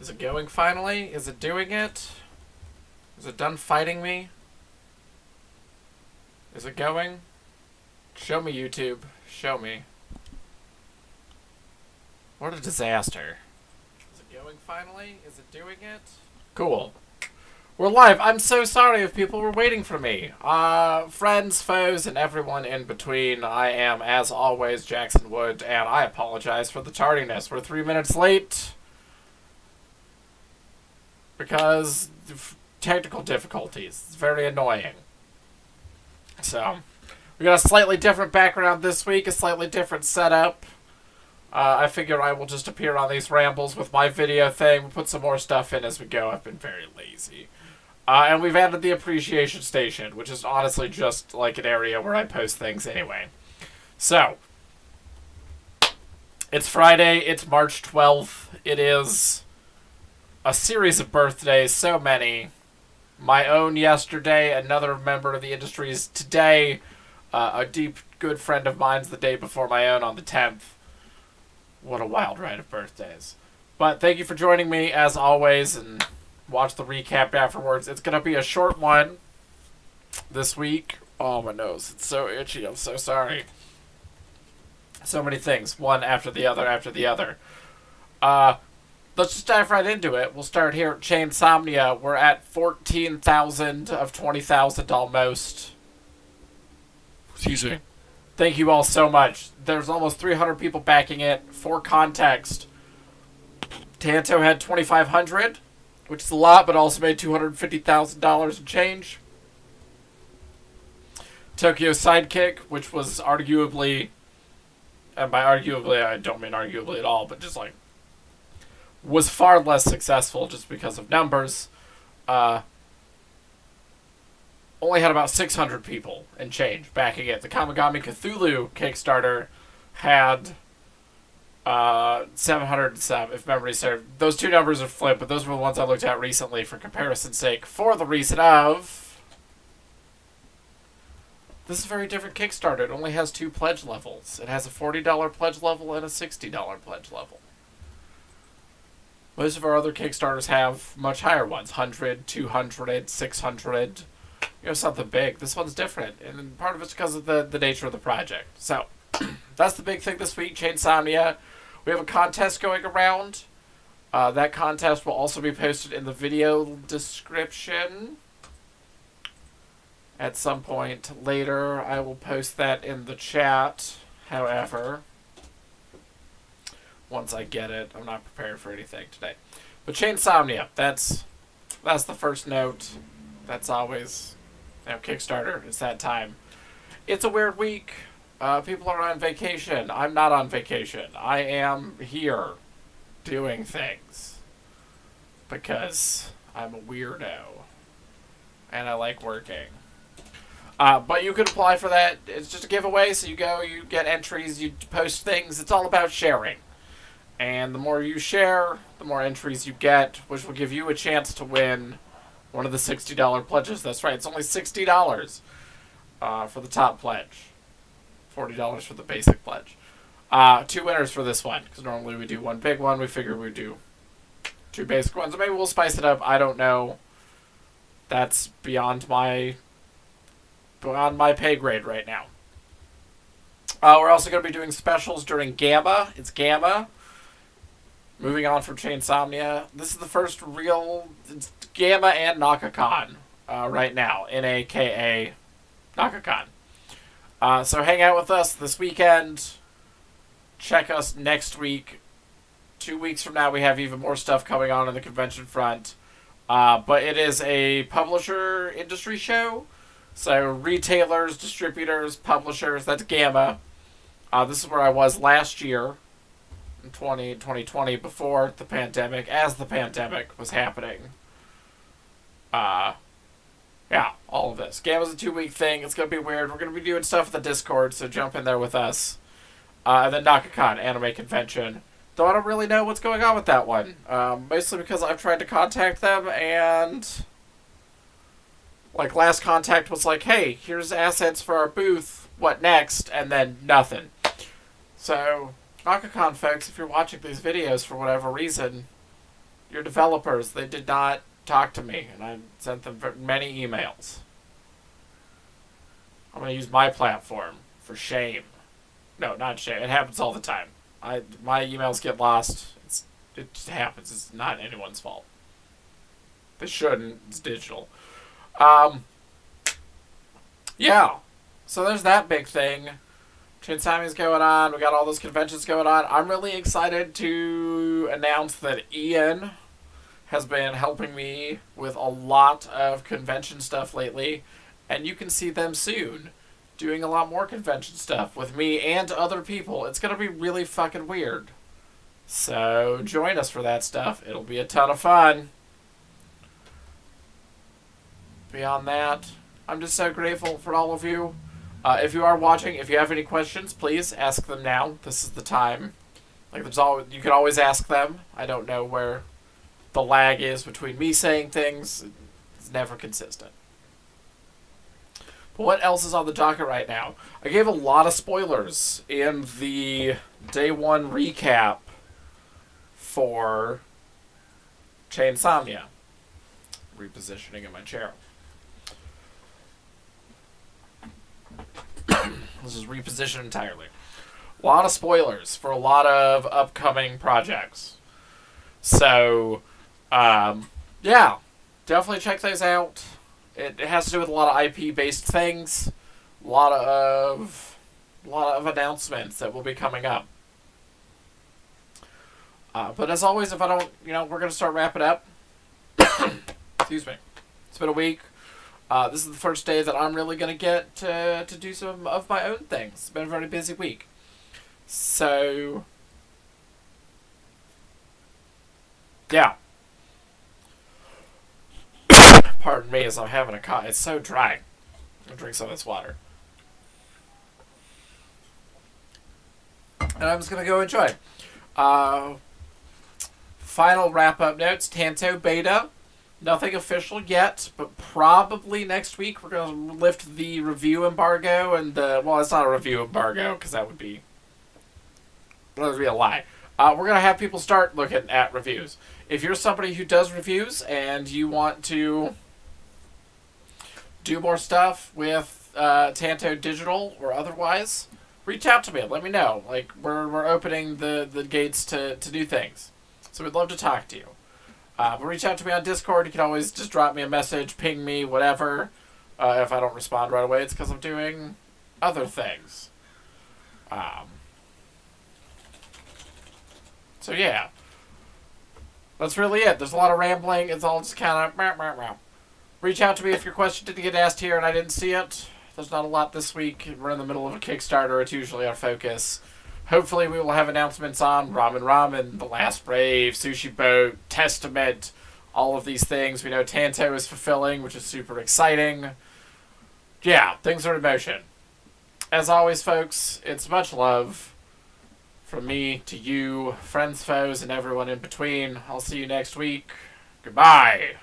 Is it going finally? Is it doing it? Is it done fighting me? Is it going? Show me, YouTube. Show me. What a disaster. Is it going finally? Is it doing it? Cool. We're live. I'm so sorry if people were waiting for me. Friends, foes, and everyone in between. I am, as always, Jackson Wood, and I apologize for the tardiness. We're 3 minutes late because technical difficulties. It's very annoying. So, we got a slightly different background this week, a slightly different setup. I figure I will just appear on these rambles with my video thing. We'll put some more stuff in as we go. I've been very lazy. And we've added the appreciation station, which is honestly just like an area where I post things anyway. So, it's Friday. It's March 12th. It is a series of birthdays, so many. My own yesterday, another member of the industry's today, a deep, good friend of mine's the day before my own on the 10th. What a wild ride of birthdays. But thank you for joining me, as always, and watch the recap afterwards. It's going to be a short one this week. Oh, my nose. It's so itchy. I'm so sorry. So many things. One after the other after the other. Let's just dive right into it. We'll start here at CHAINsomani. We're at 14,000 of 20,000 almost. Excuse me. Thank you all so much. There's almost 300 people backing it. For context, Tanto had 2,500, which is a lot, but also made $250,000 in change. Tokyo Sidekick, which was arguably, and by arguably I don't mean arguably at all, but just like, was far less successful just because of numbers. Only had about 600 people and change backing it. The Kamigami Cthulhu Kickstarter had 707, if memory serves. Those two numbers are flipped, but those were the ones I looked at recently for comparison's sake. For the reason of, this is a very different Kickstarter. It only has two pledge levels. It has a $40 pledge level and a $60 pledge level. Most of our other Kickstarters have much higher ones. 100, 200, 600. You know, something big. This one's different, and part of it's because of the nature of the project. So, that's the big thing this week, CHAINsomani. We have a contest going around. That contest will also be posted in the video description. At some point later, I will post that in the chat. However, once I get it, I'm not prepared for anything today. But CHAINsomani, that's the first note. That's always, you know, Kickstarter. It's that time. It's a weird week. People are on vacation. I'm not on vacation. I am here doing things because I'm a weirdo and I like working. But you can apply for that. It's just a giveaway. So you go, you get entries, you post things. It's all about sharing. And the more you share, the more entries you get, which will give you a chance to win one of the $60 pledges. That's right. It's only $60 for the top pledge. $40 for the basic pledge. Two winners for this one, because normally we do one big one. We figure we'd do two basic ones. Or maybe we'll spice it up. I don't know. That's beyond my pay grade right now. We're also going to be doing specials during Gamma. It's Gamma. Moving on from CHAINsomani. This is the first real Gamma and NakaCon right now. NAKA NakaCon. So hang out with us this weekend. Check us next week. 2 weeks from now, we have even more stuff coming on in the convention front. But it is a publisher industry show. So retailers, distributors, publishers, that's Gamma. This is where I was last year. 2020, before the pandemic, as the pandemic was happening. Yeah, all of this. Gamma's a 2-week thing. It's going to be weird. We're going to be doing stuff in the Discord, so jump in there with us. And then NakaCon, anime convention. Though I don't really know what's going on with that one. Mostly because I've tried to contact them, and like last contact was like, hey, here's assets for our booth. What next? And then nothing. So NakaCon folks, if you're watching these videos for whatever reason, your developers, they did not talk to me, and I sent them many emails. I'm going to use my platform for shame. No, not shame. It happens all the time. My emails get lost. It just happens. It's not anyone's fault. They shouldn't. It's digital. Yeah. So there's that big thing. CHAINsomani's going on. We got all those conventions going on. I'm really excited to announce that Ian has been helping me with a lot of convention stuff lately, and you can see them soon doing a lot more convention stuff with me and other people. It's going to be really fucking weird. So join us for that stuff. It'll be a ton of fun. Beyond that, I'm just so grateful for all of you. If you are watching, if you have any questions, please ask them now. This is the time. Like, you can always ask them. I don't know where the lag is between me saying things. It's never consistent. But what else is on the docket right now? I gave a lot of spoilers in the day one recap for CHAINsomani. Repositioning in my chair. This is repositioned entirely. A lot of spoilers for a lot of upcoming projects. So, yeah, definitely check those out. It has to do with a lot of IP-based things. A lot of announcements that will be coming up. But as always, if I don't, we're going to start wrapping up. Excuse me. It's been a week. This is the first day that I'm really going to get to do some of my own things. It's been a very busy week. So, yeah. Pardon me as I'm having a cough. It's so dry. I'm going to drink some of this water. And I'm just going to go enjoy. Final wrap-up notes. Tanto Beta. Nothing official yet, but probably next week we're going to lift the review embargo and well, it's not a review embargo because that would be a lie. We're going to have people start looking at reviews. If you're somebody who does reviews and you want to do more stuff with Tanto Digital or otherwise, reach out to me. Let me know. Like, we're opening the gates to do things. So we'd love to talk to you. But reach out to me on Discord. You can always just drop me a message, ping me, whatever. If I don't respond right away, it's because I'm doing other things. So yeah. That's really it. There's a lot of rambling. It's all just kind of... Reach out to me if your question didn't get asked here and I didn't see it. There's not a lot this week. We're in the middle of a Kickstarter. It's usually our focus. Hopefully we will have announcements on Ramen, The Last Brave, Sushi Boat, Testament, all of these things. We know Tanto is fulfilling, which is super exciting. Yeah, things are in motion. As always, folks, it's much love from me to you, friends, foes, and everyone in between. I'll see you next week. Goodbye.